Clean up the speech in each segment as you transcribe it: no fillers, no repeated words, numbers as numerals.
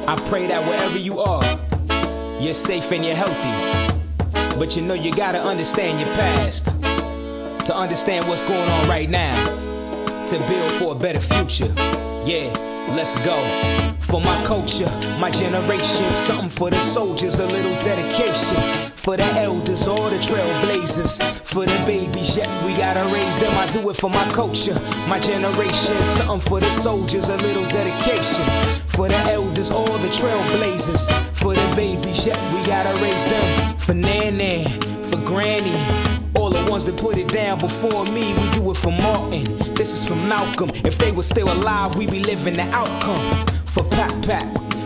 I pray that wherever you are, you're safe and you're healthy. But you know you gotta understand your past to understand what's going on right now, to build for a better future. Yeah, let's go. For my culture, my generation, something for the soldiers, a little dedication. For the elders, all the trailblazers, for the babies, yet we gotta raise them. I do it for my culture, my generation, something for the soldiers, a little dedication. For the elders, all the trailblazers, for the babies, yet we gotta raise them. For Nana, for Granny, all the ones that put it down before me, we do it for Martin. This is for Malcolm. If they were still alive, we be living the outcome. For Pap,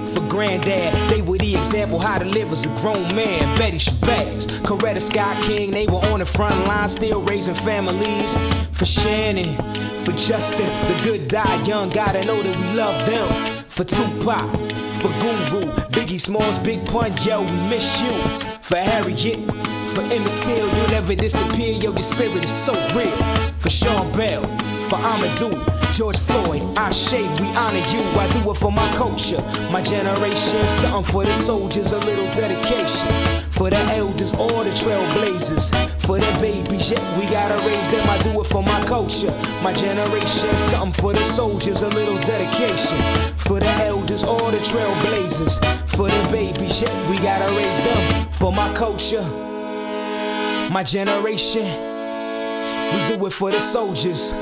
for Granddad, they were the example how to live as a grown man. Betty Shabazz, Coretta Scott King, they were on the front line, still raising families. For Shannon, for Justin, the good die young, gotta know that we love them. For Tupac, for Guru, Biggie Smalls, Big Pun, yo, we miss you. For Harriet, for Emmett Till, you'll never disappear, yo, your spirit is so real. For Sean Bell, for Amadou, George Floyd, Ashe, we honor you. I do it for my culture, my generation, something for the soldiers, a little dedication. For the elders, all the trailblazers, for the babies, yet we gotta raise them. I do it for my culture, my generation, something for the soldiers, a little dedication. For the elders, all the trailblazers, for the babies, yet we gotta raise them. For my culture, my generation, we do it for the soldiers,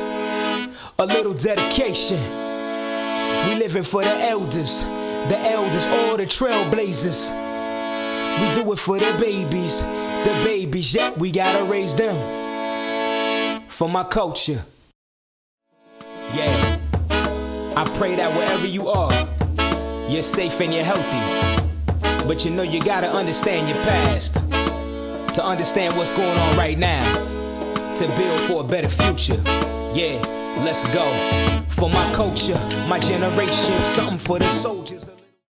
a little dedication. We living for the elders, all the trailblazers. We do it for the babies, yet we gotta raise them. For my culture. Yeah, I pray that wherever you are, you're safe and you're healthy. But you know you gotta understand your past to understand what's going on right now, to build for a better future. Yeah, let's go. For my culture, my generation, something for the soldiers.